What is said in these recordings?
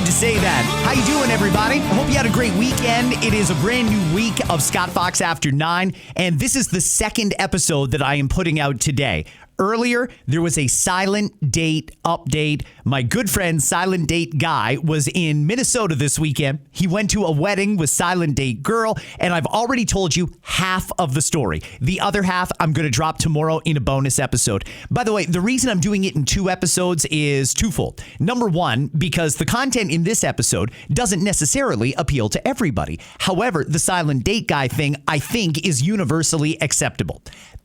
to say that. How you doing, everybody? I hope you had a great weekend. It is a brand new week of Scott Fox After 9, and this is the second episode that I am putting out today. Earlier, there was a Silent Date update. My good friend, Silent Date Guy, was in Minnesota this weekend. He went to a wedding with Silent Date Girl, and I've already told you half of the story. The other half, I'm going to drop tomorrow in a bonus episode. By the way, the reason I'm doing it in 2 episodes is twofold. Number one, because the content in this episode doesn't necessarily appeal to everybody. However, the Silent Date Guy thing, I think, is universally acceptable.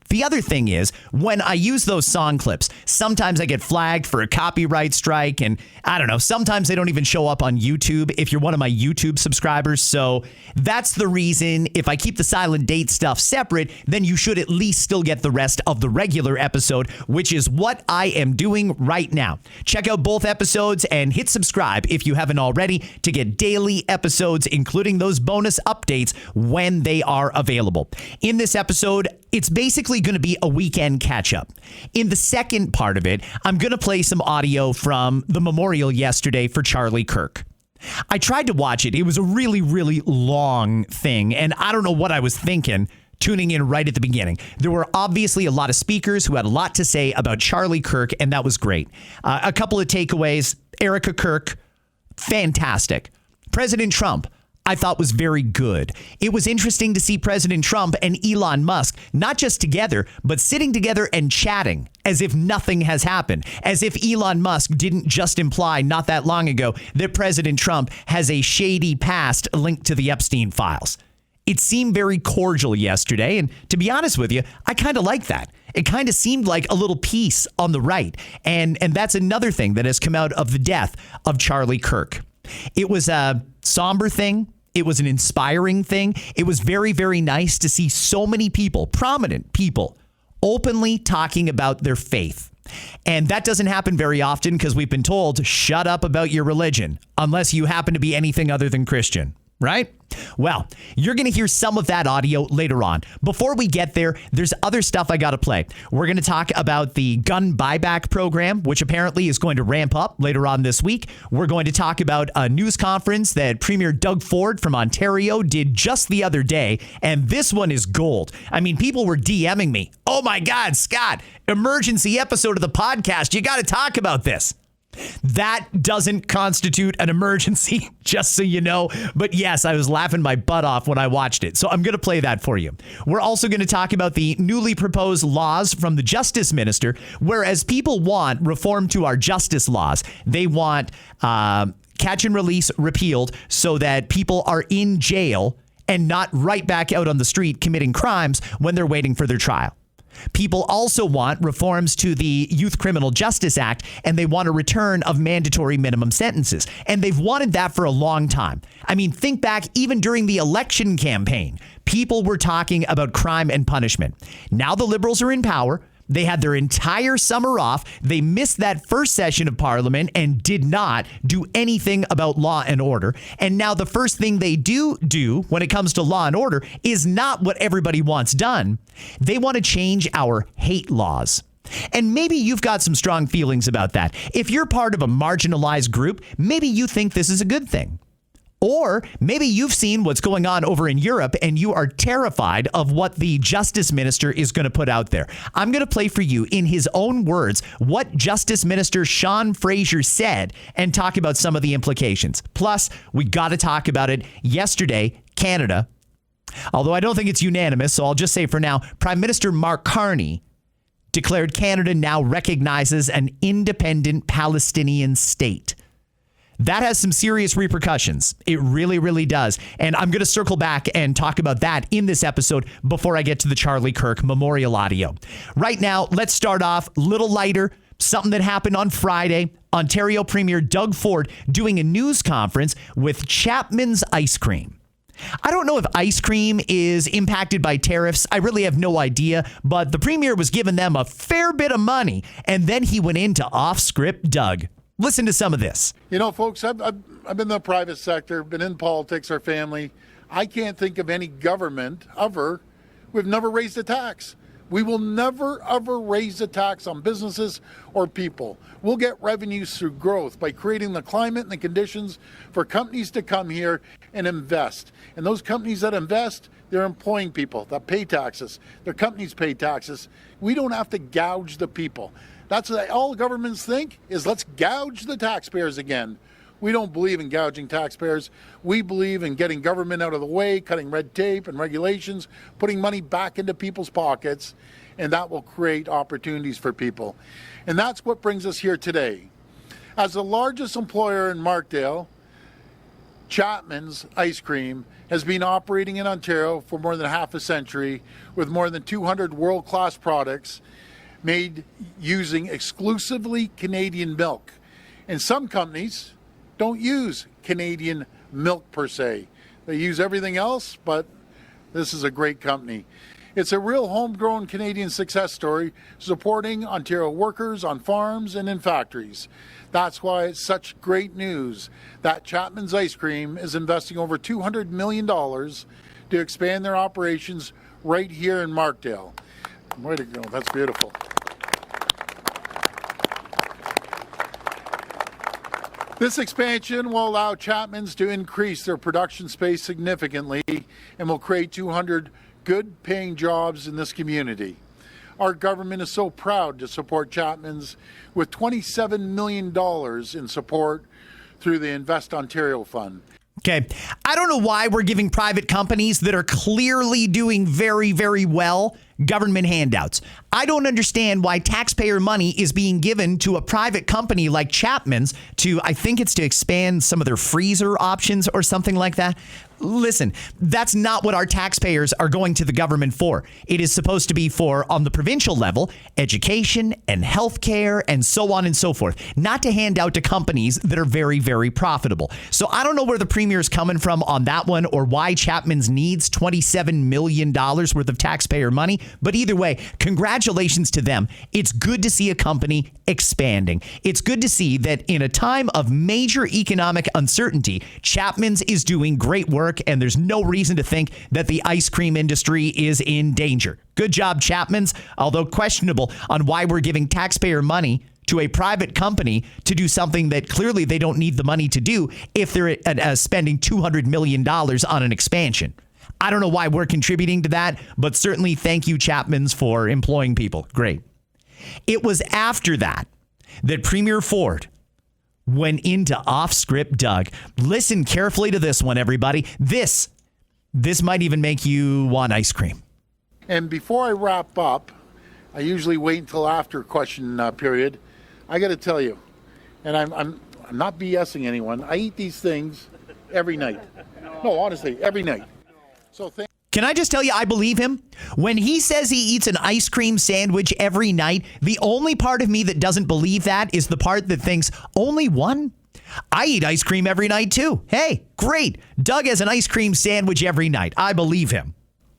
The other thing is, when I use those song clips, sometimes I get flagged for a copyright strike, and I don't know, sometimes they don't even show up on YouTube if you're one of my YouTube subscribers. So that's the reason. If I keep the Silent Date stuff separate, then you should at least still get the rest of the regular episode, which is what I am doing right now. Check out both episodes and hit subscribe if you haven't already to get daily episodes, including those bonus updates when they are available. In this episode, it's basically going to be a weekend catch-up. In the second part of it, I'm going to play some audio from the memorial yesterday for Charlie Kirk. I tried to watch it. It was a really, really long thing, and I don't know what I was thinking tuning in right at the beginning. There were obviously a lot of speakers who had a lot to say about Charlie Kirk, and that was great. A couple of takeaways. Erica Kirk, fantastic. President Trump, I thought was very good. It was interesting to see President Trump and Elon Musk not just together, but sitting together and chatting as if nothing has happened, as if Elon Musk didn't just imply not that long ago that President Trump has a shady past linked to the Epstein files. It seemed very cordial yesterday, and to be honest with you, I kind of like that. It kind of seemed like a little peace on the right, and that's another thing that has come out of the death of Charlie Kirk. It was a somber thing. It was an inspiring thing. It was very, very nice to see so many people, prominent people, openly talking about their faith. And that doesn't happen very often because we've been told, shut up about your religion, unless you happen to be anything other than Christian, right? Well, you're going to hear some of that audio later on. Before we get there, there's other stuff I got to play. We're going to talk about the gun buyback program, which apparently is going to ramp up later on this week. We're going to talk about a news conference that Premier Doug Ford from Ontario did just the other day. And this one is gold. I mean, people were DMing me. Oh my God, Scott, emergency episode of the podcast. You got to talk about this. That doesn't constitute an emergency, just so you know. But yes, I was laughing my butt off when I watched it. So I'm going to play that for you. We're also going to talk about the newly proposed laws from the Justice Minister, whereas people want reform to our justice laws. They want catch and release repealed so that people are in jail and not right back out on the street committing crimes when they're waiting for their trial. People also want reforms to the Youth Criminal Justice Act, and they want a return of mandatory minimum sentences. And they've wanted that for a long time. I mean, think back even during the election campaign, people were talking about crime and punishment. Now the Liberals are in power. They had their entire summer off. They missed that first session of Parliament and did not do anything about law and order. And now the first thing they do when it comes to law and order is not what everybody wants done. They want to change our hate laws. And maybe you've got some strong feelings about that. If you're part of a marginalized group, maybe you think this is a good thing. Or maybe you've seen what's going on over in Europe and you are terrified of what the Justice Minister is going to put out there. I'm going to play for you in his own words what Justice Minister Sean Fraser said and talk about some of the implications. Plus, we got to talk about it. Yesterday, Canada, although I don't think it's unanimous, so I'll just say for now, Prime Minister Mark Carney declared Canada now recognizes an independent Palestinian state. That has some serious repercussions. It really, really does. And I'm going to circle back and talk about that in this episode before I get to the Charlie Kirk memorial audio. Right now, let's start off a little lighter. Something that happened on Friday. Ontario Premier Doug Ford doing a news conference with Chapman's Ice Cream. I don't know if ice cream is impacted by tariffs. I really have no idea. But the premier was giving them a fair bit of money. And then he went into off-script Doug. Listen to some of this. You know, folks, I've been in the private sector, been in politics, our family. I can't think of any government ever. We've never raised a tax. We will never, ever raise the tax on businesses or people. We'll get revenues through growth by creating the climate and the conditions for companies to come here and invest. And those companies that invest, they're employing people that pay taxes. Their companies pay taxes. We don't have to gouge the people. That's what all governments think, is let's gouge the taxpayers again. We don't believe in gouging taxpayers. We believe in getting government out of the way, cutting red tape and regulations, putting money back into people's pockets, and that will create opportunities for people. And that's what brings us here today. As the largest employer in Markdale, Chapman's Ice Cream has been operating in Ontario for more than half a century with more than 200 world-class products made using exclusively Canadian milk. And some companies don't use Canadian milk per se. They use everything else, but this is a great company. It's a real homegrown Canadian success story supporting Ontario workers on farms and in factories. That's why it's such great news that Chapman's Ice Cream is investing over $200 million to expand their operations right here in Markdale. Way to go, that's beautiful. This expansion will allow Chapman's to increase their production space significantly and will create 200 good-paying jobs in this community. Our government is so proud to support Chapman's with $27 million in support through the Invest Ontario Fund. Okay, I don't know why we're giving private companies that are clearly doing very, very well government handouts. I don't understand why taxpayer money is being given to a private company like Chapman's I think it's to expand some of their freezer options or something like that. Listen, that's not what our taxpayers are going to the government for. It is supposed to be for, on the provincial level, education and healthcare and so on and so forth, not to hand out to companies that are very, very profitable. So I don't know where the premier is coming from on that one or why Chapman's needs $27 million worth of taxpayer money. But either way, congratulations to them. It's good to see a company expanding. It's good to see that in a time of major economic uncertainty, Chapman's is doing great work, and there's no reason to think that the ice cream industry is in danger. Good job, Chapman's, although questionable on why we're giving taxpayer money to a private company to do something that clearly they don't need the money to do if they're spending $200 million on an expansion. I don't know why we're contributing to that, but certainly thank you, Chapman's, for employing people. Great. It was after that Premier Ford went into off-script Doug. Listen carefully to this one, everybody. This might even make you want ice cream. And before I wrap up, I usually wait until after question period. I got to tell you, and I'm not BSing anyone, I eat these things every night. No, honestly, every night. So Can I just tell you, I believe him? When he says he eats an ice cream sandwich every night, the only part of me that doesn't believe that is the part that thinks, only one? I eat ice cream every night too. Hey, great. Doug has an ice cream sandwich every night. I believe him.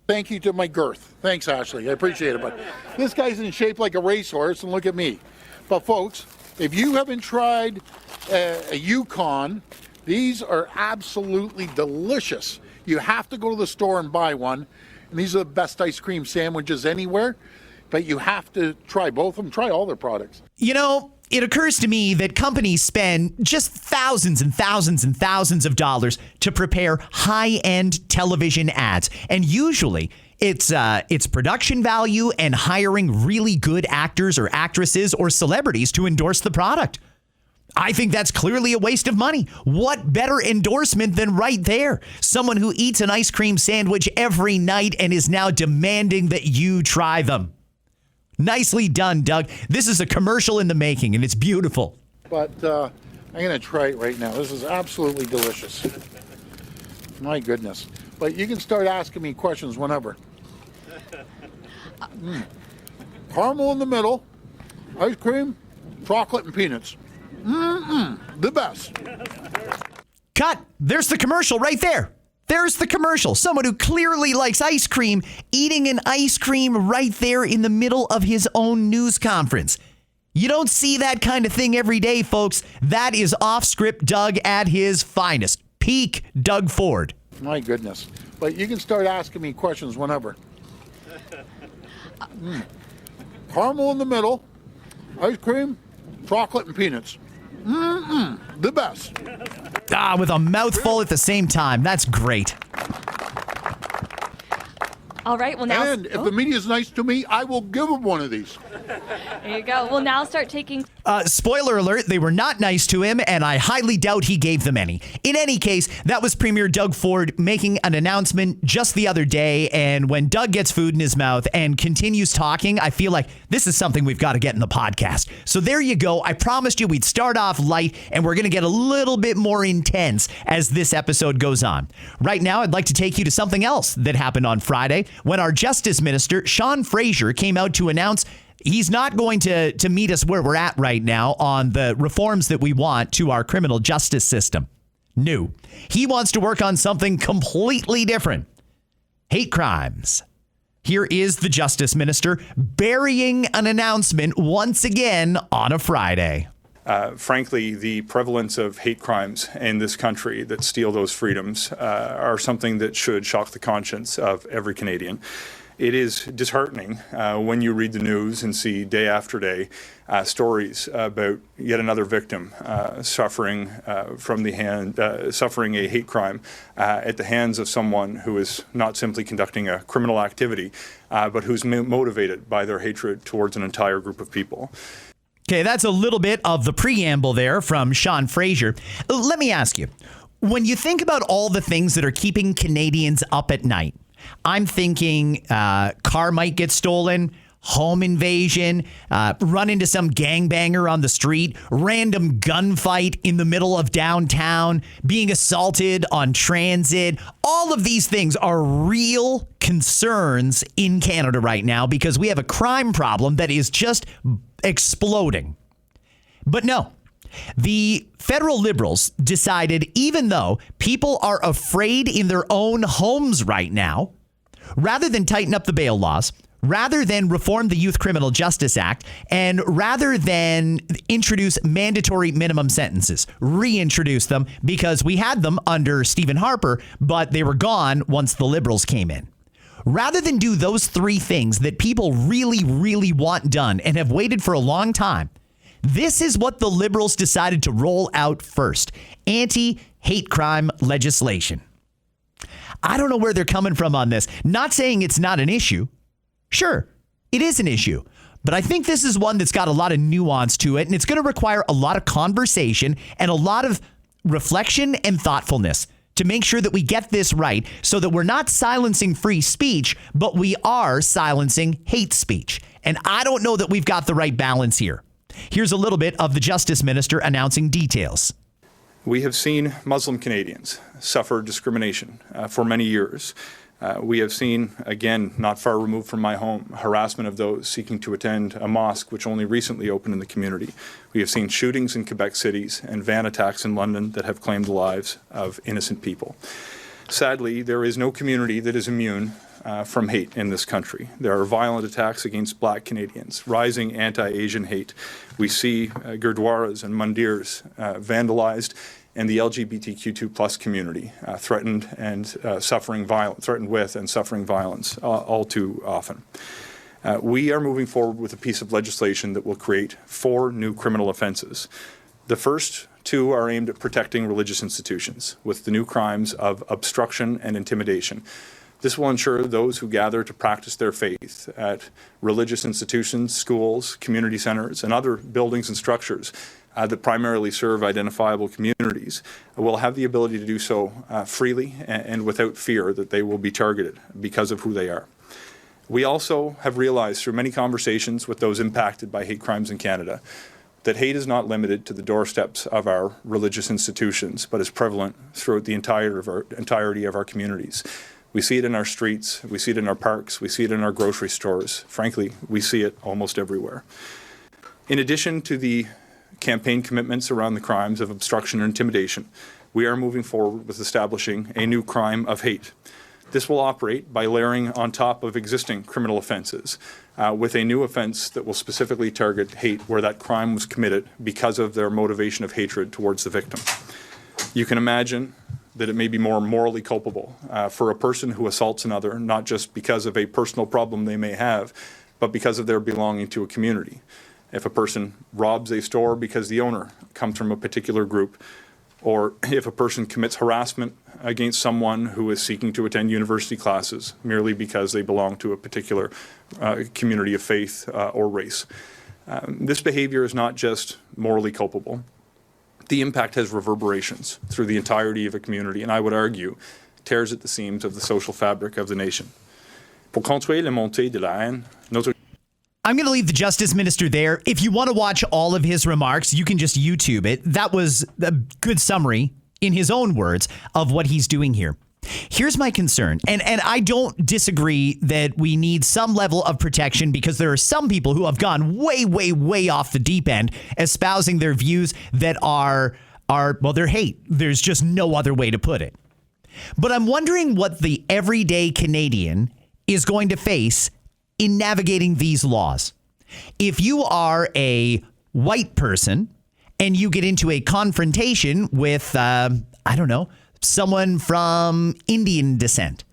Thank you to my girth. Thanks, Ashley. I appreciate it. But this guy's in shape like a racehorse, and look at me. But folks, if you haven't tried a Yukon, these are absolutely delicious. You have to go to the store and buy one. And these are the best ice cream sandwiches anywhere. But you have to try both of them. Try all their products. You know, it occurs to me that companies spend just thousands and thousands and thousands of dollars to prepare high-end television ads. And usually it's production value and hiring really good actors or actresses or celebrities to endorse the product. I think that's clearly a waste of money. What better endorsement than right there? Someone who eats an ice cream sandwich every night and is now demanding that you try them. Nicely done, Doug. This is a commercial in the making, and it's beautiful. But I'm going to try it right now. This is absolutely delicious. My goodness. But you can start asking me questions whenever. Caramel in the middle, ice cream, chocolate, and peanuts. The best. Cut. There's the commercial right there. There's the commercial. Someone who clearly likes ice cream, eating an ice cream right there in the middle of his own news conference. You don't see that kind of thing every day, folks. That is off-script Doug at his finest. Peak Doug Ford. My goodness. But you can start asking me questions whenever. Caramel in the middle, ice cream, chocolate, and peanuts. The best. With a mouthful at the same time. That's great. All right, well now... And if the media is nice to me, I will give them one of these. There you go. We'll now start taking... Spoiler alert, they were not nice to him, and I highly doubt he gave them any. In any case, that was Premier Doug Ford making an announcement just the other day, and when Doug gets food in his mouth and continues talking, I feel like this is something we've got to get in the podcast. So there you go. I promised you we'd start off light, and we're going to get a little bit more intense as this episode goes on. Right now, I'd like to take you to something else that happened on Friday when our Justice Minister, Sean Fraser, came out to announce he's not going to meet us where we're at right now on the reforms that we want to our criminal justice system. No, he wants to work on something completely different. Hate crimes. Here is the Justice Minister burying an announcement once again on a Friday. Frankly, the prevalence of hate crimes in this country that steal those freedoms are something that should shock the conscience of every Canadian. It is disheartening when you read the news and see day after day stories about yet another victim suffering suffering a hate crime at the hands of someone who is not simply conducting a criminal activity, but who's motivated by their hatred towards an entire group of people. Okay, that's a little bit of the preamble there from Sean Fraser. Let me ask you, when you think about all the things that are keeping Canadians up at night, I'm thinking car might get stolen, home invasion, run into some gangbanger on the street, random gunfight in the middle of downtown, being assaulted on transit. All of these things are real concerns in Canada right now because we have a crime problem that is just exploding. But no. The federal Liberals decided, even though people are afraid in their own homes right now, rather than tighten up the bail laws, rather than reform the Youth Criminal Justice Act, and rather than introduce mandatory minimum sentences, reintroduce them because we had them under Stephen Harper, but they were gone once the Liberals came in. Rather than do those three things that people really, really want done and have waited for a long time, this is what the Liberals decided to roll out first: anti-hate crime legislation. I don't know where they're coming from on this. Not saying it's not an issue. Sure, it is an issue. But I think this is one that's got a lot of nuance to it, and it's going to require a lot of conversation and a lot of reflection and thoughtfulness to make sure that we get this right so that we're not silencing free speech, but we are silencing hate speech. And I don't know that we've got the right balance here. Here's a little bit of the Justice Minister announcing details. We have seen Muslim Canadians suffer discrimination for many years. We have seen, again, not far removed from my home, harassment of those seeking to attend a mosque which only recently opened in the community. We have seen shootings in Quebec cities and van attacks in London that have claimed the lives of innocent people. Sadly, there is no community that is immune from hate in this country. There are violent attacks against Black Canadians, rising anti-Asian hate. We see gurdwaras and mandirs vandalized, and the LGBTQ2+ community threatened with and suffering violence all too often. We are moving forward with a piece of legislation that will create 4 new criminal offences. The first 2 are aimed at protecting religious institutions with the new crimes of obstruction and intimidation. This will ensure those who gather to practice their faith at religious institutions, schools, community centres, and other buildings and structures that primarily serve identifiable communities will have the ability to do so freely and without fear that they will be targeted because of who they are. We also have realized through many conversations with those impacted by hate crimes in Canada that hate is not limited to the doorsteps of our religious institutions, but is prevalent throughout the entirety of our communities. We see it in our streets, we see it in our parks, we see it in our grocery stores. Frankly, we see it almost everywhere. In addition to the campaign commitments around the crimes of obstruction and intimidation, we are moving forward with establishing a new crime of hate. This will operate by layering on top of existing criminal offences with a new offence that will specifically target hate where that crime was committed because of their motivation of hatred towards the victim. You can imagine that it may be more morally culpable for a person who assaults another, not just because of a personal problem they may have, but because of their belonging to a community. If a person robs a store because the owner comes from a particular group, or if a person commits harassment against someone who is seeking to attend university classes merely because they belong to a particular community of faith or race. This behavior is not just morally culpable. The impact has reverberations through the entirety of a community, and I would argue tears at the seams of the social fabric of the nation. Pour contrôler la montée de la haine, notre I'm going to leave the Justice Minister there. If you want to watch all of his remarks, you can just YouTube it. That was a good summary, in his own words, of what he's doing here. Here's my concern, and I don't disagree that we need some level of protection because there are some people who have gone way, way, way off the deep end, espousing their views that are well, they're hate. There's just no other way to put it. But I'm wondering what the everyday Canadian is going to face in navigating these laws. If you are a white person and you get into a confrontation with, someone from Indian descent,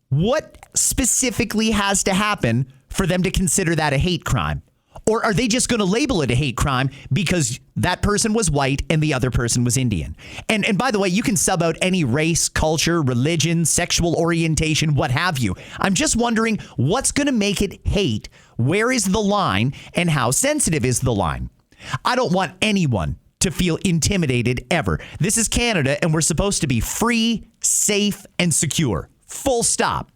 what specifically has to happen for them to consider that a hate crime? Or are they just going to label it a hate crime because that person was white and the other person was Indian? And by the way, you can sub out any race, culture, religion, sexual orientation, what have you. I'm just wondering what's going to make it hate? Where is the line and how sensitive is the line? I don't want anyone to feel intimidated ever. This is Canada and we're supposed to be free, safe, and secure. Full stop.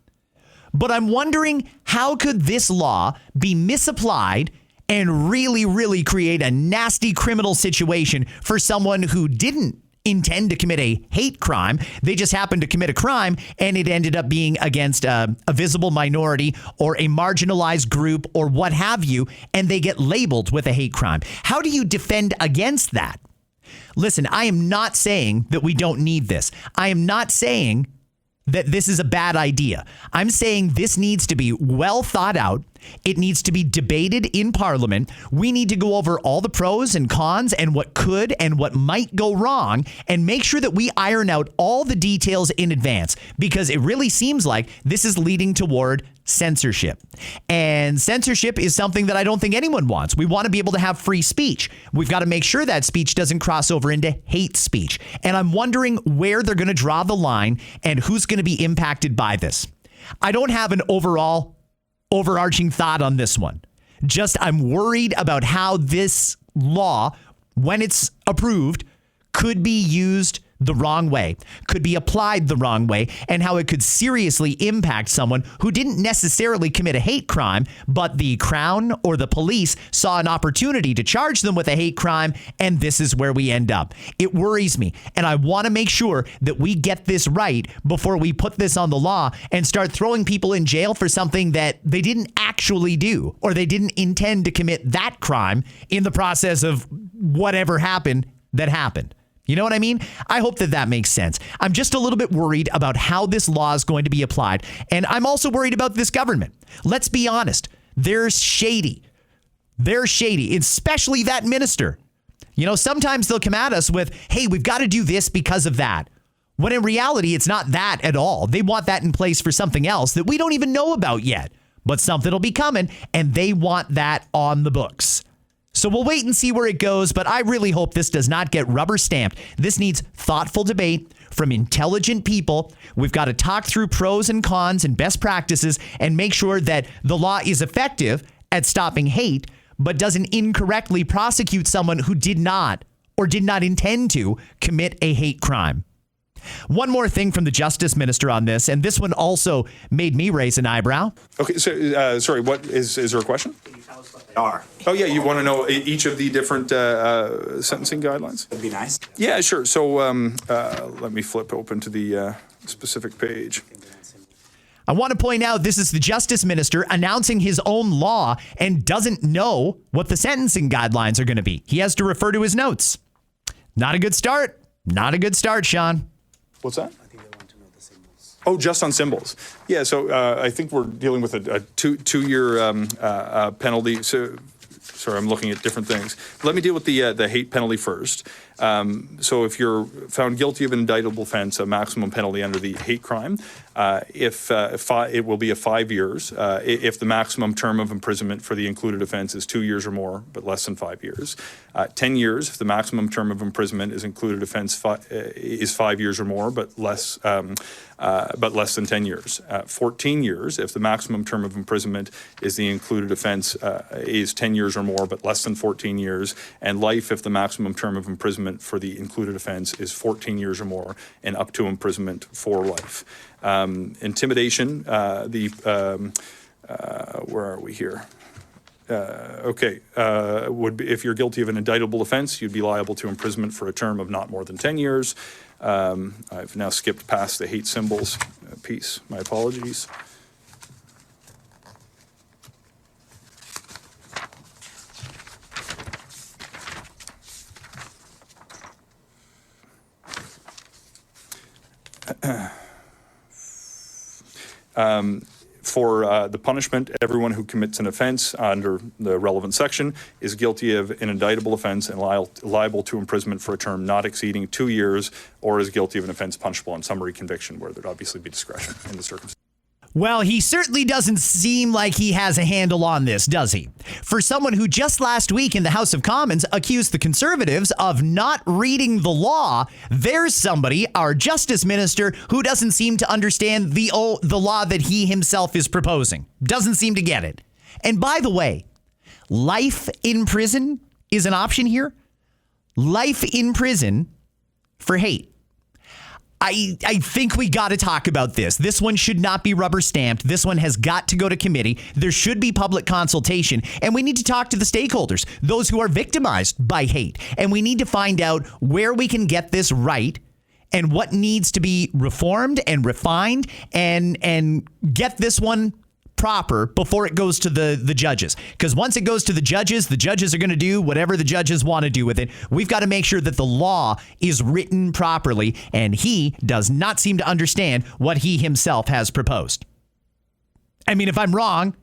But I'm wondering, how could this law be misapplied and really, really create a nasty criminal situation for someone who didn't intend to commit a hate crime? They just happened to commit a crime and it ended up being against a visible minority or a marginalized group or what have you, and they get labeled with a hate crime. How do you defend against that? Listen, I am not saying that we don't need this. I am not saying that this is a bad idea. I'm saying this needs to be well thought out. It needs to be debated in Parliament. We need to go over all the pros and cons and what could and what might go wrong and make sure that we iron out all the details in advance, because it really seems like this is leading toward censorship. And censorship is something that I don't think anyone wants. We want to be able to have free speech. We've got to make sure that speech doesn't cross over into hate speech. And I'm wondering where they're going to draw the line and who's going to be impacted by this. I don't have an overarching thought on this one. Just I'm worried about how this law, when it's approved, could be used the wrong way, could be applied the wrong way, and how it could seriously impact someone who didn't necessarily commit a hate crime, but the Crown or the police saw an opportunity to charge them with a hate crime, and this is where we end up. It worries me, and I want to make sure that we get this right before we put this on the law and start throwing people in jail for something that they didn't actually do, or they didn't intend to commit that crime in the process of whatever happened that happened. You know what I mean? I hope that that makes sense. I'm just a little bit worried about how this law is going to be applied. And I'm also worried about this government. Let's be honest. They're shady. They're shady, especially that minister. You know, sometimes they'll come at us with, hey, we've got to do this because of that. When in reality, it's not that at all. They want that in place for something else that we don't even know about yet. But something will be coming, and they want that on the books. So we'll wait and see where it goes, but I really hope this does not get rubber stamped. This needs thoughtful debate from intelligent people. We've got to talk through pros and cons and best practices and make sure that the law is effective at stopping hate, but doesn't incorrectly prosecute someone who did not or did not intend to commit a hate crime. One more thing from the Justice Minister on this, and this one also made me raise an eyebrow. Okay, so sorry, what is there a question? Can you tell us what they are? Oh yeah, you want to know each of the different sentencing guidelines? That'd be nice. Yeah, sure. So let me flip open to the specific page. I want to point out this is the Justice Minister announcing his own law and doesn't know what the sentencing guidelines are going to be. He has to refer to his notes. Not a good start. Not a good start, Sean. What's that? I think they want to know the symbols. Oh, just on symbols. Yeah, so I think we're dealing with a two-year penalty. So, sorry, I'm looking at different things. Let me deal with the hate penalty first. So if you're found guilty of an indictable offense, a maximum penalty under the hate crime, it will be a 5 years. If the maximum term of imprisonment for the included offense is 2 years or more, but less than 5 years. 10 years if the maximum term of imprisonment is included offense is 5 years or more, but less than 10 years. 14 years if the maximum term of imprisonment is the included offense is 10 years or more, but less than 14 years. And life if the maximum term of imprisonment for the included offense is 14 years or more, and up to imprisonment for life. Intimidation, where are we here? Would be, if you're guilty of an indictable offense, you'd be liable to imprisonment for a term of not more than 10 years. I've now skipped past the hate symbols piece. My apologies. For the punishment, everyone who commits an offense under the relevant section is guilty of an indictable offense and liable to imprisonment for a term not exceeding 2 years, or is guilty of an offense punishable on summary conviction, where there'd obviously be discretion in the circumstances. Well, he certainly doesn't seem like he has a handle on this, does he? For someone who just last week in the House of Commons accused the Conservatives of not reading the law, there's somebody, our Justice Minister, who doesn't seem to understand the law that he himself is proposing. Doesn't seem to get it. And by the way, life in prison is an option here. Life in prison for hate. I think we got to talk about this. This one should not be rubber stamped. This one has got to go to committee. There should be public consultation, and we need to talk to the stakeholders, those who are victimized by hate. And we need to find out where we can get this right and what needs to be reformed and refined and get this one proper before it goes to the judges. Because once it goes to the judges are going to do whatever the judges want to do with it. We've got to make sure that the law is written properly, and he does not seem to understand what he himself has proposed. I mean, if I'm wrong,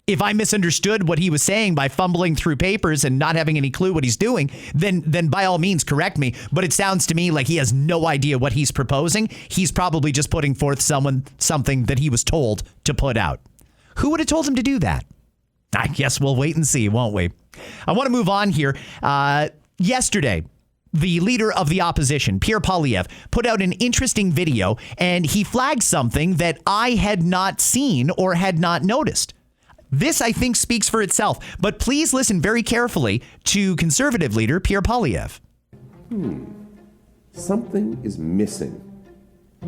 if I misunderstood what he was saying by fumbling through papers and not having any clue what he's doing, then by all means correct me. But it sounds to me like he has no idea what he's proposing. He's probably just putting forth something that he was told to put out. Who would have told him to do that? I guess we'll wait and see, won't we? I want to move on here. Yesterday, the leader of the opposition, Pierre Poilievre, put out an interesting video, and he flagged something that I had not seen or had not noticed. This, I think, speaks for itself. But please listen very carefully to Conservative leader Pierre Poilievre. Something is missing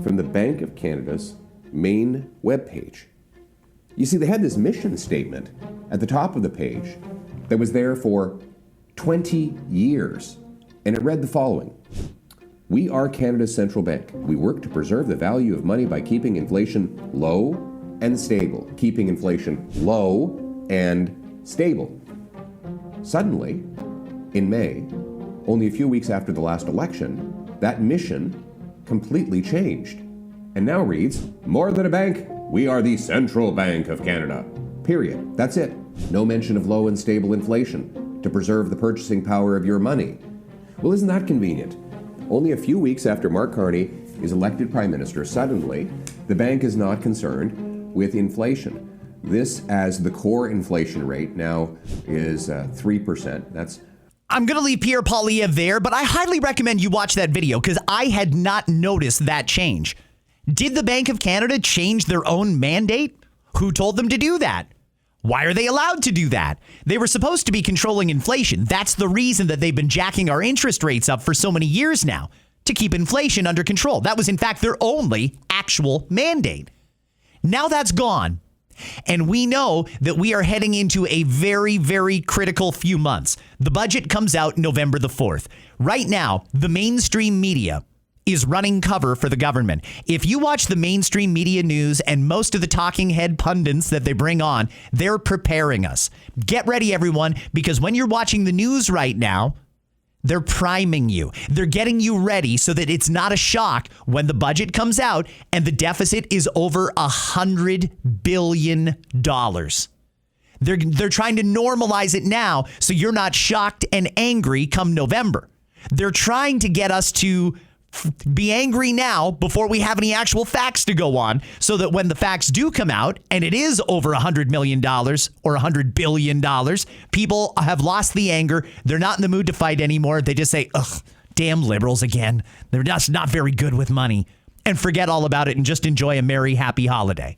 from the Bank of Canada's main webpage. You see, they had this mission statement at the top of the page that was there for 20 years, and it read the following. We are Canada's central bank. We work to preserve the value of money by keeping inflation low and stable. Keeping inflation low and stable. Suddenly, in May, only a few weeks after the last election, that mission completely changed and now reads, more than a bank, we are the Central Bank of Canada. Period. That's it. No mention of low and stable inflation to preserve the purchasing power of your money. Well, isn't that convenient? Only a few weeks after Mark Carney is elected Prime Minister, suddenly the bank is not concerned with inflation. This, as the core inflation rate now is 3%. I'm going to leave Pierre Poilievre there, but I highly recommend you watch that video because I had not noticed that change. Did the Bank of Canada change their own mandate? Who told them to do that? Why are they allowed to do that? They were supposed to be controlling inflation. That's the reason that they've been jacking our interest rates up for so many years now, to keep inflation under control. That was, in fact, their only actual mandate. Now that's gone. And we know that we are heading into a very, very critical few months. The budget comes out November the 4th. Right now, the mainstream media is running cover for the government. If you watch the mainstream media news and most of the talking head pundits that they bring on, they're preparing us. Get ready, everyone, because when you're watching the news right now, they're priming you. They're getting you ready so that it's not a shock when the budget comes out and the deficit is over $100 billion. They're trying to normalize it now so you're not shocked and angry come November. They're trying to get us to be angry now before we have any actual facts to go on, so that when the facts do come out and it is over $100 million or $100 billion, people have lost the anger. They're not in the mood to fight anymore. They just say, ugh, damn liberals again. They're just not very good with money, and forget all about it and just enjoy a merry, happy holiday.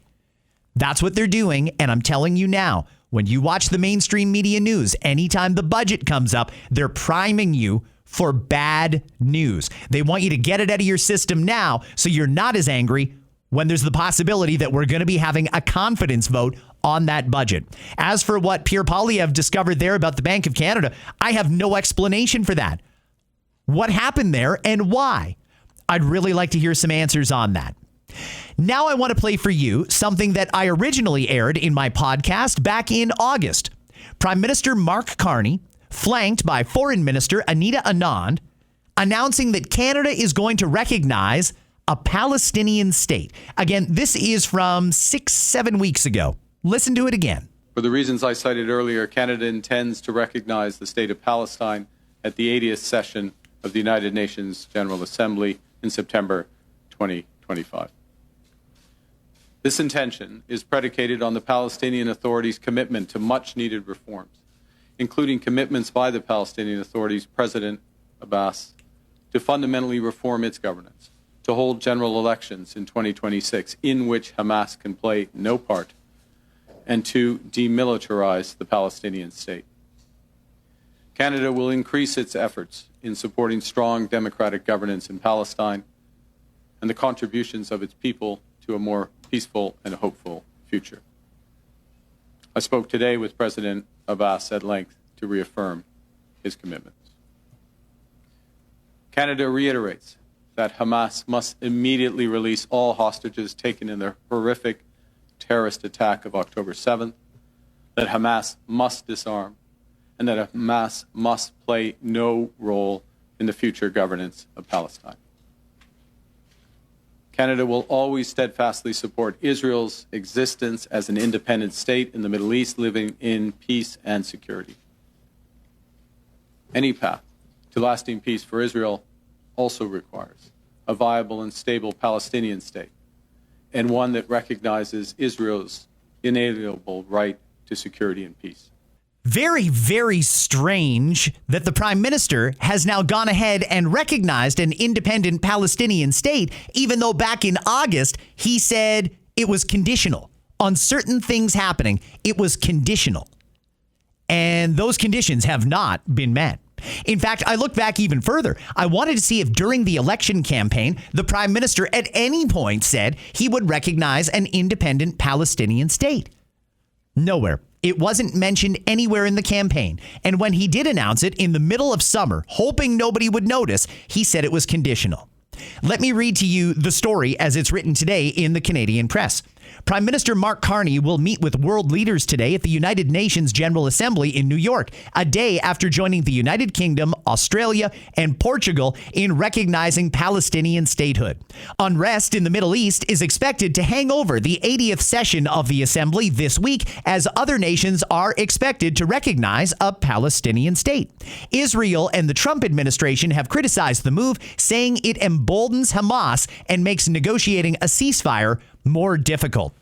That's what they're doing. And I'm telling you now, when you watch the mainstream media news, anytime the budget comes up, they're priming you for bad news. They want you to get it out of your system now so you're not as angry when there's the possibility that we're going to be having a confidence vote on that budget. As for what Pierre Poilievre discovered there about the Bank of Canada, I have no explanation for that. What happened there and why? I'd really like to hear some answers on that. Now I want to play for you something that I originally aired in my podcast back in August. Prime Minister Mark Carney, flanked by Foreign Minister Anita Anand, announcing that Canada is going to recognize a Palestinian state. Again, this is from 6-7 weeks ago. Listen to it again. For the reasons I cited earlier, Canada intends to recognize the state of Palestine at the 80th session of the United Nations General Assembly in September 2025. This intention is predicated on the Palestinian Authority's commitment to much-needed reforms, including commitments by the Palestinian Authority's President Abbas to fundamentally reform its governance, to hold general elections in 2026 in which Hamas can play no part, and to demilitarize the Palestinian state. Canada will increase its efforts in supporting strong democratic governance in Palestine and the contributions of its people to a more peaceful and hopeful future. I spoke today with President Abbas at length to reaffirm his commitments. Canada reiterates that Hamas must immediately release all hostages taken in the horrific terrorist attack of October 7th, that Hamas must disarm, and that Hamas must play no role in the future governance of Palestine. Canada will always steadfastly support Israel's existence as an independent state in the Middle East, living in peace and security. Any path to lasting peace for Israel also requires a viable and stable Palestinian state, and one that recognizes Israel's inalienable right to security and peace. Very, very strange that the Prime Minister has now gone ahead and recognized an independent Palestinian state, even though back in August he said it was conditional. On certain things happening, it was conditional. And those conditions have not been met. In fact, I look back even further. I wanted to see if during the election campaign, the Prime Minister at any point said he would recognize an independent Palestinian state. Nowhere. It wasn't mentioned anywhere in the campaign. And when he did announce it in the middle of summer, hoping nobody would notice, he said it was conditional. Let me read to you the story as it's written today in the Canadian press. Prime Minister Mark Carney will meet with world leaders today at the United Nations General Assembly in New York, a day after joining the United Kingdom, Australia, and Portugal in recognizing Palestinian statehood. Unrest in the Middle East is expected to hang over the 80th session of the Assembly this week, as other nations are expected to recognize a Palestinian state. Israel and the Trump administration have criticized the move, saying it emboldens Hamas and makes negotiating a ceasefire more difficult.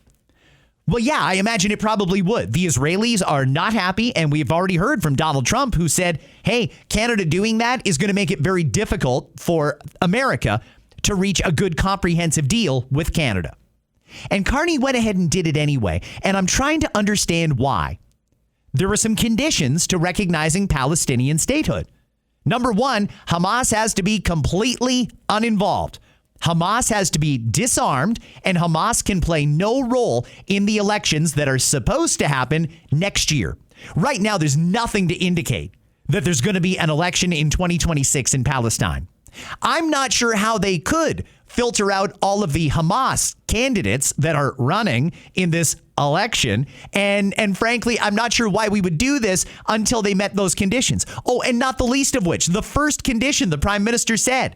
Well, yeah, I imagine it probably would. The Israelis are not happy, and we've already heard from Donald Trump, who said, hey, Canada doing that is going to make it very difficult for America to reach a good comprehensive deal with Canada. And Carney went ahead and did it anyway, and I'm trying to understand why. There were some conditions to recognizing Palestinian statehood. Number one, Hamas has to be completely uninvolved. Hamas has to be disarmed, and Hamas can play no role in the elections that are supposed to happen next year. Right now, there's nothing to indicate that there's going to be an election in 2026 in Palestine. I'm not sure how they could filter out all of the Hamas candidates that are running in this election. And frankly, I'm not sure why we would do this until they met those conditions. Oh, and not the least of which, the first condition the prime minister said,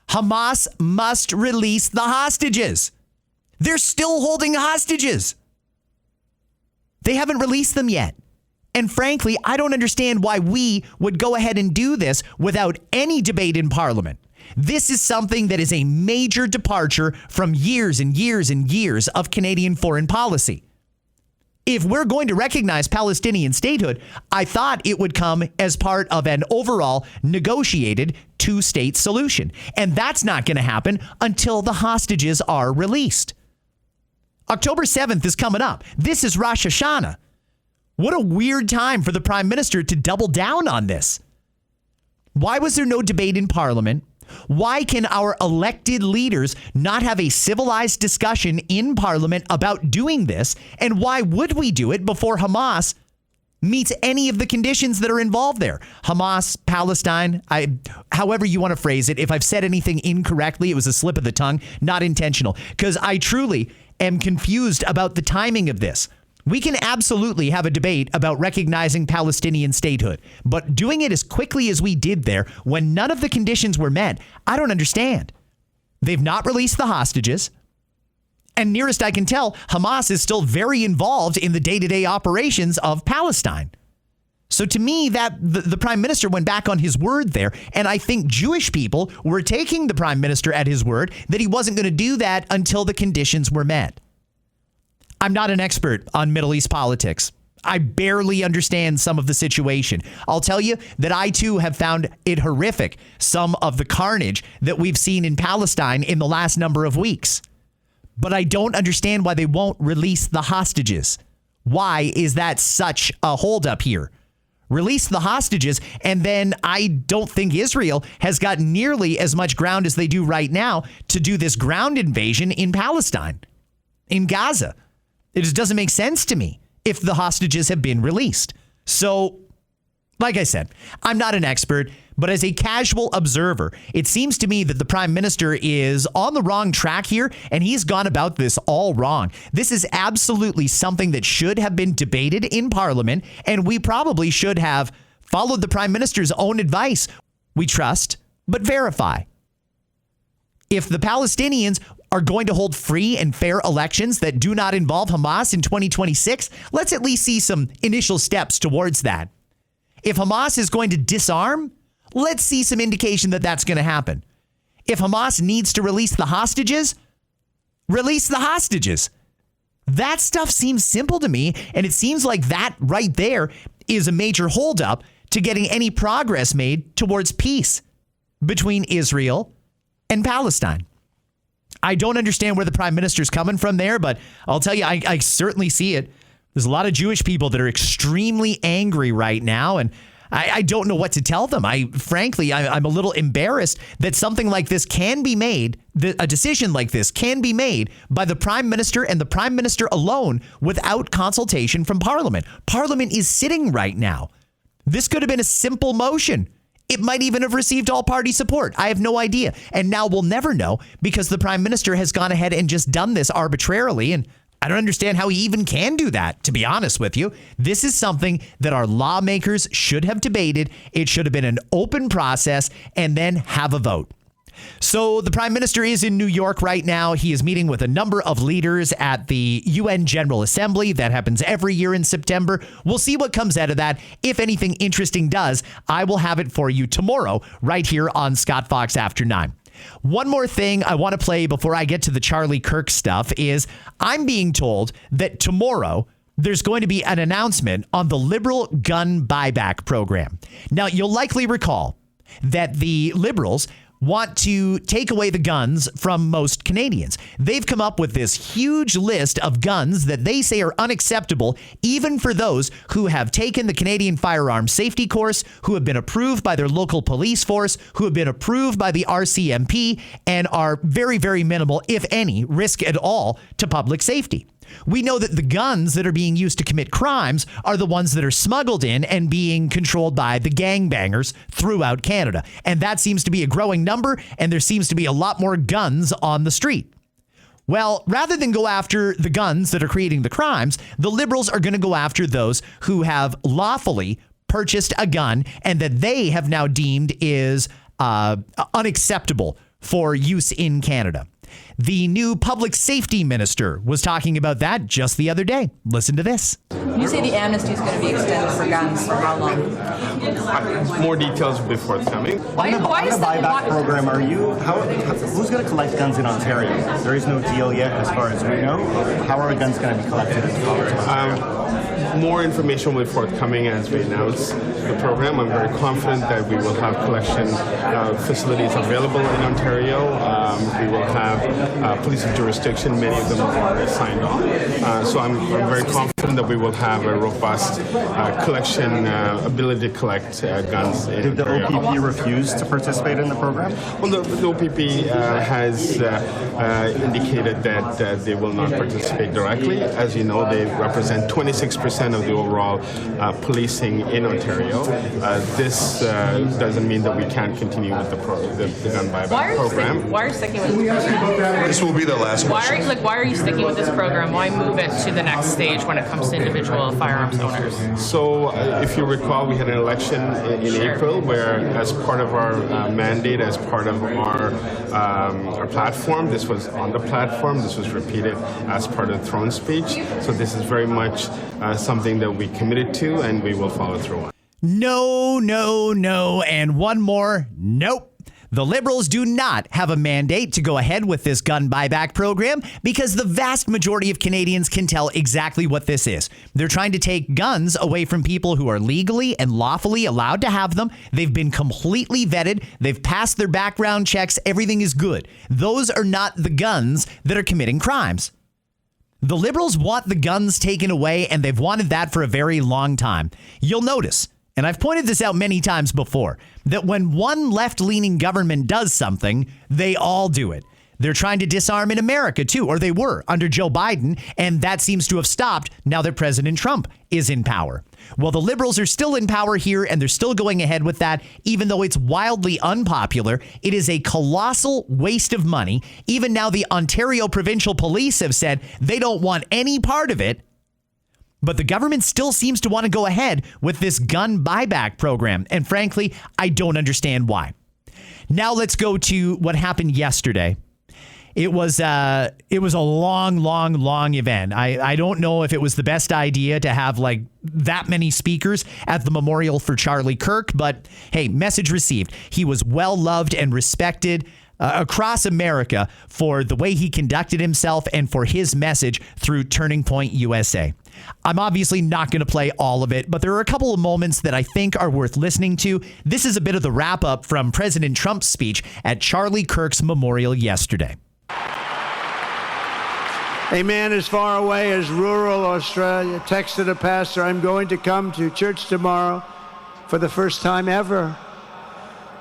Hamas must release the hostages. They're still holding hostages. They haven't released them yet. And frankly, I don't understand why we would go ahead and do this without any debate in Parliament. This is something that is a major departure from years and years and years of Canadian foreign policy. If we're going to recognize Palestinian statehood, I thought it would come as part of an overall negotiated two-state solution. And that's not going to happen until the hostages are released. October 7th is coming up. This is Rosh Hashanah. What a weird time for the Prime Minister to double down on this. Why was there no debate in Parliament? Why can our elected leaders not have a civilized discussion in Parliament about doing this? And why would we do it before Hamas meets any of the conditions that are involved there? Hamas, Palestine, however you want to phrase it. If I've said anything incorrectly, it was a slip of the tongue, not intentional, because I truly am confused about the timing of this. We can absolutely have a debate about recognizing Palestinian statehood, but doing it as quickly as we did there when none of the conditions were met, I don't understand. They've not released the hostages. And nearest I can tell, Hamas is still very involved in the day-to-day operations of Palestine. So to me, that the Prime Minister went back on his word there. And I think Jewish people were taking the Prime Minister at his word that he wasn't going to do that until the conditions were met. I'm not an expert on Middle East politics. I barely understand some of the situation. I'll tell you that I, too, have found it horrific, some of the carnage that we've seen in Palestine in the last number of weeks. But I don't understand why they won't release the hostages. Why is that such a holdup here? Release the hostages, and then I don't think Israel has got nearly as much ground as they do right now to do this ground invasion in Palestine, in Gaza. It just doesn't make sense to me if the hostages have been released. So, like I said, I'm not an expert, but as a casual observer, it seems to me that the Prime Minister is on the wrong track here, and he's gone about this all wrong. This is absolutely something that should have been debated in Parliament, and we probably should have followed the Prime Minister's own advice. We trust, but verify. If the Palestinians are going to hold free and fair elections that do not involve Hamas in 2026, let's at least see some initial steps towards that. If Hamas is going to disarm, let's see some indication that that's going to happen. If Hamas needs to release the hostages, release the hostages. That stuff seems simple to me, and it seems like that right there is a major holdup to getting any progress made towards peace between Israel and Palestine. I don't understand where the Prime Minister's coming from there, but I'll tell you, I certainly see it. There's a lot of Jewish people that are extremely angry right now, and I don't know what to tell them. Frankly, I'm a little embarrassed that something like this can be made, a decision like this can be made by the Prime Minister and the Prime Minister alone without consultation from Parliament. Parliament is sitting right now. This could have been a simple motion. It might even have received all party support. I have no idea. And now we'll never know because the Prime Minister has gone ahead and just done this arbitrarily. And I don't understand how he even can do that, to be honest with you. This is something that our lawmakers should have debated. It should have been an open process and then have a vote. So the Prime Minister is in New York right now. He is meeting with a number of leaders at the UN General Assembly. That happens every year in September. We'll see what comes out of that. If anything interesting does, I will have it for you tomorrow right here on Scott Fox After 9. One more thing I want to play before I get to the Charlie Kirk stuff is I'm being told that tomorrow there's going to be an announcement on the Liberal gun buyback program. Now, you'll likely recall that the Liberals want to take away the guns from most Canadians. They've come up with this huge list of guns that they say are unacceptable, even for those who have taken the Canadian firearm safety course, who have been approved by their local police force, who have been approved by the RCMP, and are very, very minimal, if any, risk at all to public safety. We know that the guns that are being used to commit crimes are the ones that are smuggled in and being controlled by the gangbangers throughout Canada. And that seems to be a growing number, and there seems to be a lot more guns on the street. Well, rather than go after the guns that are creating the crimes, the Liberals are going to go after those who have lawfully purchased a gun and that they have now deemed is unacceptable for use in Canada. The new public safety minister was talking about that just the other day. Listen to this. You say the amnesty is going to be extended for guns for how long? More details will be forthcoming. Why is the buyback program? Who's going to collect guns in Ontario? There is no deal yet, as far as we know. How are guns going to be collected? More information will be forthcoming as we announce the program. I'm very confident that we will have collection facilities available in Ontario. We will have police of jurisdiction. Many of them are signed on. So I'm very confident that we will have a robust collection ability to collect guns in Did the Ontario. OPP refuse to participate in the program? Well, the OPP has indicated that they will not participate directly. As you know, they represent 26% of the overall policing in Ontario. This doesn't mean that we can't continue with the gun buyback program. Why are you sticking with this program? This will be the last question. Why are you sticking with this program? Why move it to the next stage when it comes to individual firearms owners? So, if you recall, we had an election in April where, as part of our mandate, as part of our platform, this was on the platform, this was repeated as part of the throne speech. So this is very much something that we committed to and we will follow through on. No, no, no, and one more nope. The Liberals do not have a mandate to go ahead with this gun buyback program because the vast majority of Canadians can tell exactly what this is. They're trying to take guns away from people who are legally and lawfully allowed to have them. They've been completely vetted. They've passed their background checks. Everything is good. Those are not the guns that are committing crimes. The Liberals want the guns taken away, and they've wanted that for a very long time. You'll notice, and I've pointed this out many times before, that when one left-leaning government does something, they all do it. They're trying to disarm in America, too, or they were under Joe Biden, and that seems to have stopped now that President Trump is in power. Well, the Liberals are still in power here, and they're still going ahead with that, even though it's wildly unpopular. It is a colossal waste of money. Even now, the Ontario Provincial Police have said they don't want any part of it. But the government still seems to want to go ahead with this gun buyback program. And frankly, I don't understand why. Now let's go to what happened yesterday. It was a long event. I don't know if it was the best idea to have like that many speakers at the memorial for Charlie Kirk, but hey, message received. He was well loved and respected across America for the way he conducted himself and for his message through Turning Point USA. I'm obviously not going to play all of it, but there are a couple of moments that I think are worth listening to. This is a bit of the wrap up from President Trump's speech at Charlie Kirk's memorial yesterday. A man as far away as rural Australia texted a pastor, "I'm going to come to church tomorrow for the first time ever."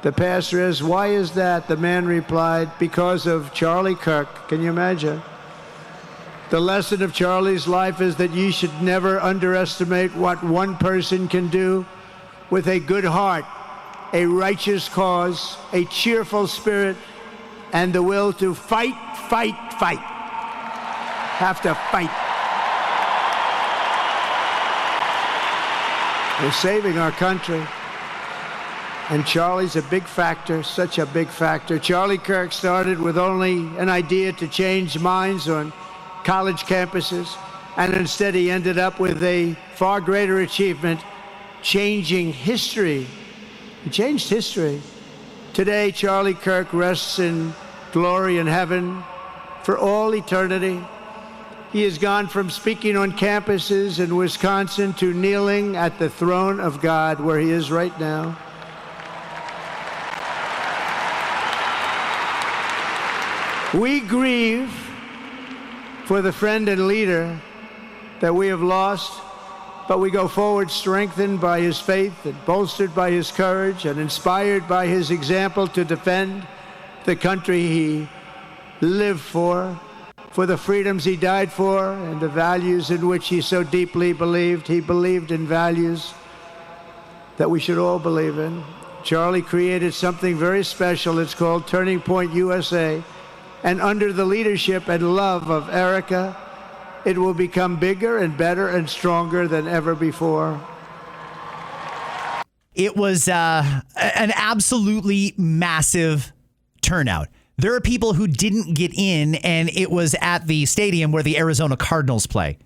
The pastor asked, "Why is that?" The man replied, "Because of Charlie Kirk." Can you imagine? The lesson of Charlie's life is that you should never underestimate what one person can do with a good heart, a righteous cause, a cheerful spirit, and the will to fight. Have to fight. We're saving our country. And Charlie's a big factor, such a big factor. Charlie Kirk started with only an idea to change minds on college campuses, and instead he ended up with a far greater achievement, changing history. He changed history. Today, Charlie Kirk rests in glory in heaven for all eternity. He has gone from speaking on campuses in Wisconsin to kneeling at the throne of God, where he is right now. We grieve for the friend and leader that we have lost, but we go forward strengthened by his faith and bolstered by his courage and inspired by his example to defend the country he lived for the freedoms he died for, and the values in which he so deeply believed. He believed in values that we should all believe in. Charlie created something very special. It's called Turning Point USA. And under the leadership and love of Erica, it will become bigger and better and stronger than ever before. It was an absolutely massive turnout. There are people who didn't get in, and it was at the stadium where the Arizona Cardinals play.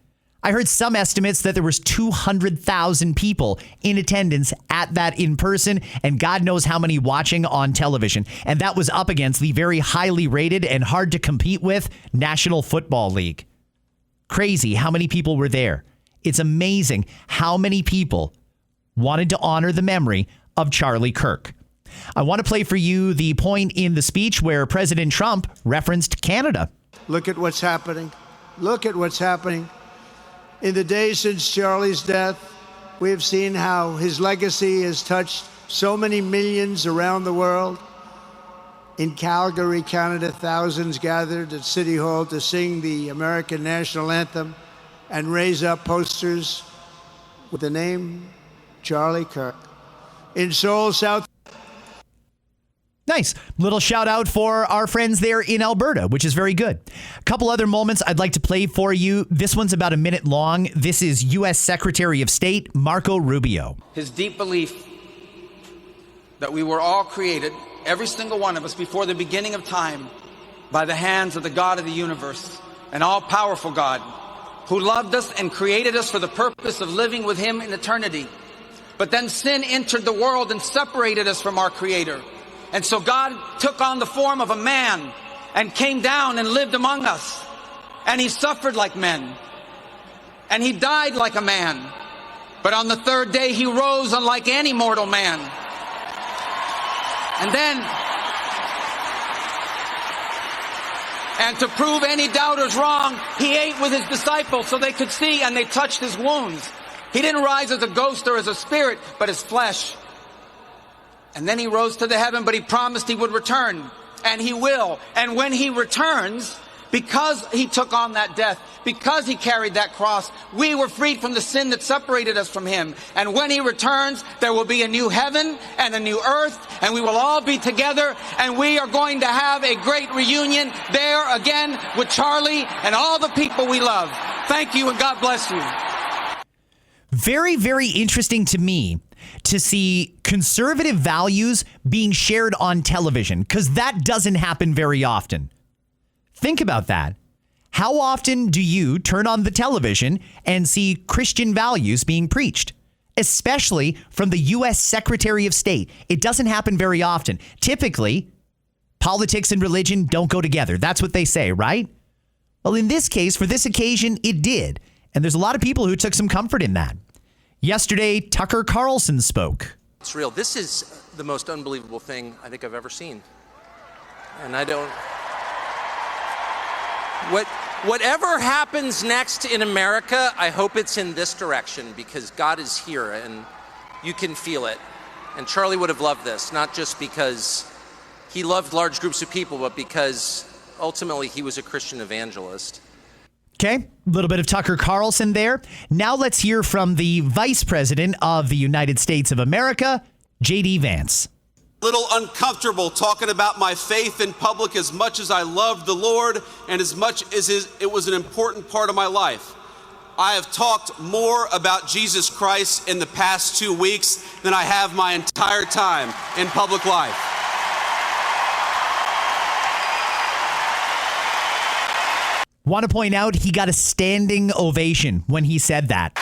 I heard some estimates that there was 200,000 people in attendance at that in person, and God knows how many watching on television. And that was up against the very highly rated and hard to compete with National Football League. Crazy how many people were there. It's amazing how many people wanted to honor the memory of Charlie Kirk. I want to play for you the point in the speech where President Trump referenced Canada. Look at what's happening. Look at what's happening. In the days since Charlie's death, we have seen how his legacy has touched so many millions around the world. In Calgary, Canada, thousands gathered at City Hall to sing the American national anthem and raise up posters with the name Charlie Kirk. In Seoul, South. Nice. Little shout out for our friends there in Alberta, which is very good. A couple other moments I'd like to play for you. This one's about a minute long. This is U.S. Secretary of State Marco Rubio. His deep belief that we were all created, every single one of us, before the beginning of time, by the hands of the God of the universe, an all-powerful God, who loved us and created us for the purpose of living with him in eternity. But then sin entered the world and separated us from our Creator. And so God took on the form of a man and came down and lived among us. And he suffered like men. And he died like a man. But on the third day he rose unlike any mortal man. And to prove any doubters wrong, he ate with his disciples so they could see, and they touched his wounds. He didn't rise as a ghost or as a spirit, but as flesh. And then he rose to the heaven, but he promised he would return. And he will. And when he returns, because he took on that death, because he carried that cross, we were freed from the sin that separated us from him. And when he returns, there will be a new heaven and a new earth, and we will all be together, and we are going to have a great reunion there again with Charlie and all the people we love. Thank you, and God bless you. Very, very interesting to me to see conservative values being shared on television, because that doesn't happen very often. Think about that. How often do you turn on the television and see Christian values being preached, especially from the U.S. Secretary of State? It doesn't happen very often. Typically, politics and religion don't go together. That's what they say, right? Well, in this case, for this occasion, it did. And there's a lot of people who took some comfort in that. Yesterday, Tucker Carlson spoke. It's real. This is the most unbelievable thing I think I've ever seen. And whatever happens next in America, I hope it's in this direction, because God is here and you can feel it. And Charlie would have loved this, not just because he loved large groups of people, but because ultimately he was a Christian evangelist. Okay, a little bit of Tucker Carlson there. Now let's hear from the Vice President of the United States of America, J.D. Vance. Little uncomfortable talking about my faith in public as much as I loved the Lord and as much as it was an important part of my life. I have talked more about Jesus Christ in the past 2 weeks than I have my entire time in public life. Want to point out he got a standing ovation when he said that.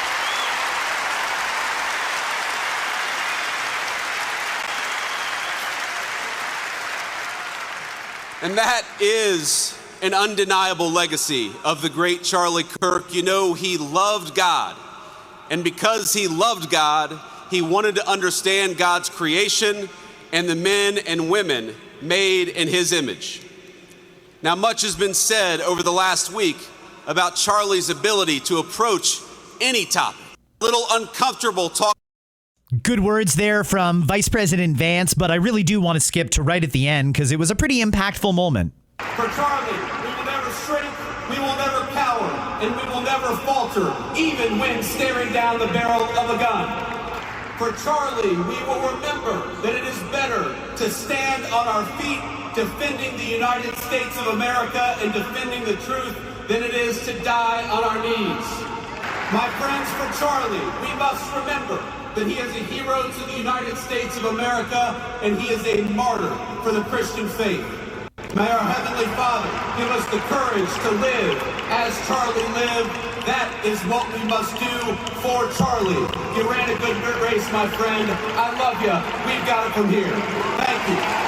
And that is an undeniable legacy of the great Charlie Kirk. You know, he loved God. And because he loved God, he wanted to understand God's creation and the men and women made in his image. Now, much has been said over the last week about Charlie's ability to approach any topic. A little uncomfortable talking. Good words there from Vice President Vance, but I really do want to skip to right at the end because it was a pretty impactful moment. For Charlie, we will never shrink, we will never cower, and we will never falter, even when staring down the barrel of a gun. For Charlie, we will remember that it is better to stand on our feet defending the United States of America and defending the truth than it is to die on our knees. My friends, for Charlie, we must remember that he is a hero to the United States of America and he is a martyr for the Christian faith. May our Heavenly Father give us the courage to live as Charlie lived. That is what we must do for Charlie. You ran a good race, my friend. I love you. We've got it from here. Thank you.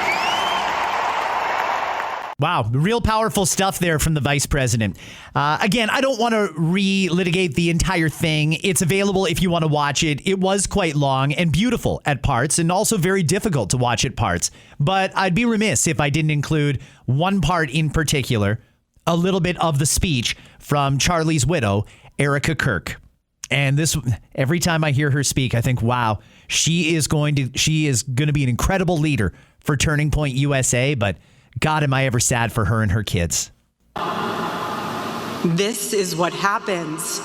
Wow, real powerful stuff there from the vice president. Again, I don't want to relitigate the entire thing. It's available if you want to watch it. It was quite long and beautiful at parts, and also very difficult to watch at parts. But I'd be remiss if I didn't include one part in particular, a little bit of the speech from Charlie's widow, Erica Kirk. And this, every time I hear her speak, I think, wow, she is going to be an incredible leader for Turning Point USA, but God, am I ever sad for her and her kids. This is what happens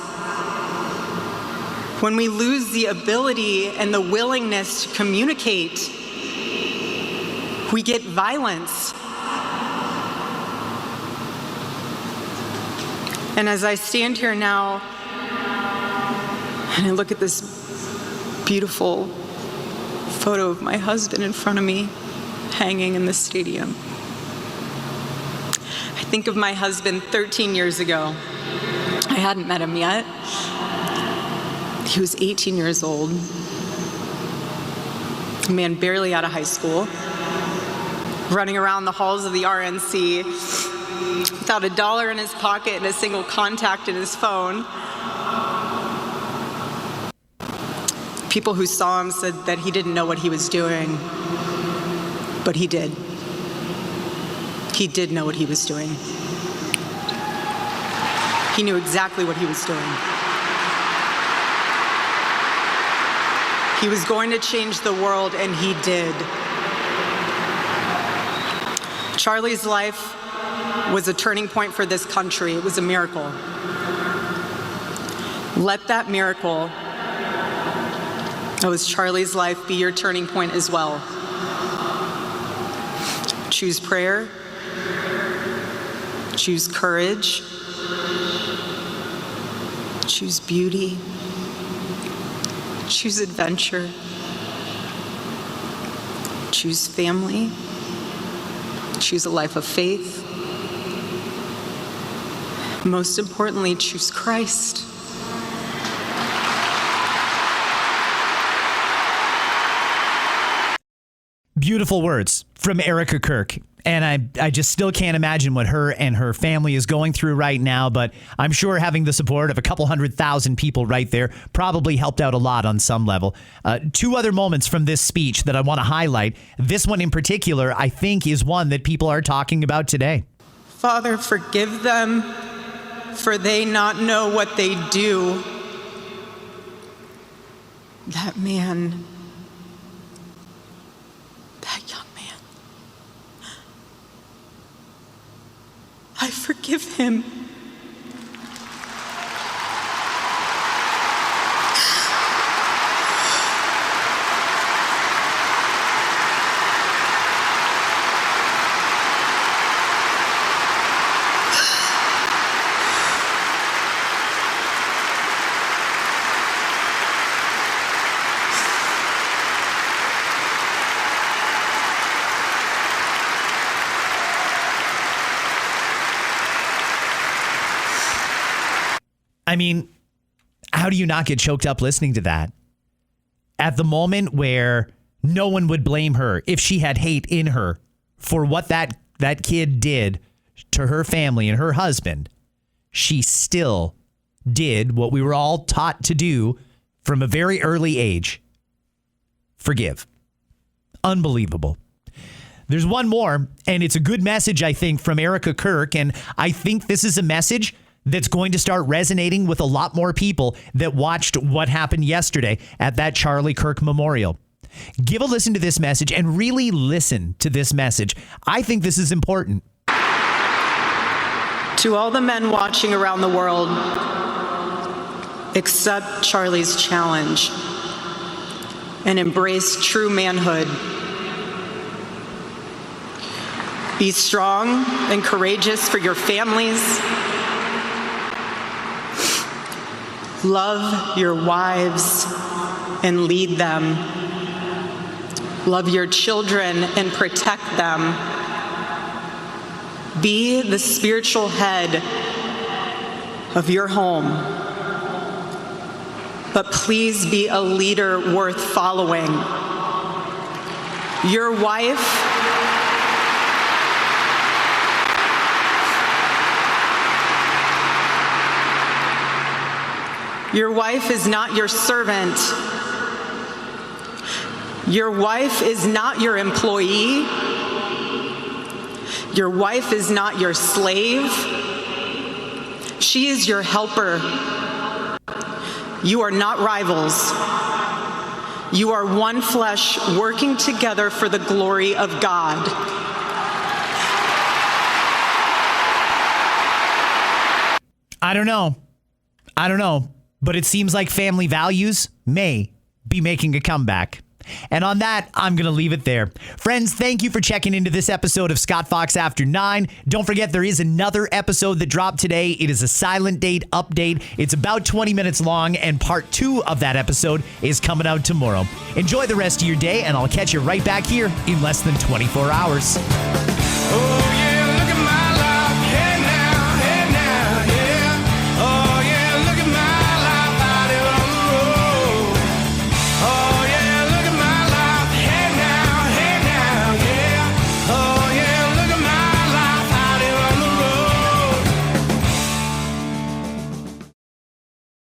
when we lose the ability and the willingness to communicate. We get violence. And as I stand here now and I look at this beautiful photo of my husband in front of me hanging in the stadium, I think of my husband 13 years ago. I hadn't met him yet. He was 18 years old, a man barely out of high school, running around the halls of the RNC without $1 in his pocket and a single contact in his phone. People who saw him said that he didn't know what he was doing, but he did. He did know what he was doing. He knew exactly what he was doing. He was going to change the world, and he did. Charlie's life was a turning point for this country. It was a miracle. Let that miracle, that was Charlie's life, be your turning point as well. Choose prayer. Choose courage. Choose beauty. Choose adventure. Choose family. Choose a life of faith. Most importantly, choose Christ. Beautiful words from Erica Kirk. And I just still can't imagine what her and her family is going through right now, but I'm sure having the support of a couple 100,000 people right there probably helped out a lot on some level. Two other moments from this speech that I want to highlight. This one in particular, I think, is one that people are talking about today. Father, forgive them, for they not know what they do. That man, that young man, I forgive him. I mean, how do you not get choked up listening to that? At the moment where no one would blame her if she had hate in her for what that kid did to her family and her husband, she still did what we were all taught to do from a very early age. Forgive. Unbelievable. There's one more, and it's a good message, I think, from Erica Kirk, and I think this is a message that's going to start resonating with a lot more people that watched what happened yesterday at that Charlie Kirk memorial. Give a listen to this message and really listen to this message. I think this is important. To all the men watching around the world, accept Charlie's challenge and embrace true manhood. Be strong and courageous for your families. Love your wives and lead them. Love your children and protect them. Be the spiritual head of your home. But please be a leader worth following. Your wife is not your servant. Your wife is not your employee. Your wife is not your slave. She is your helper. You are not rivals. You are one flesh working together for the glory of God. I don't know, but it seems like family values may be making a comeback. And on that, I'm going to leave it there. Friends, thank you for checking into this episode of Scott Fox After 9. Don't forget, there is another episode that dropped today. It is a silent date update. It's about 20 minutes long, and part 2 of that episode is coming out tomorrow. Enjoy the rest of your day, and I'll catch you right back here in less than 24 hours.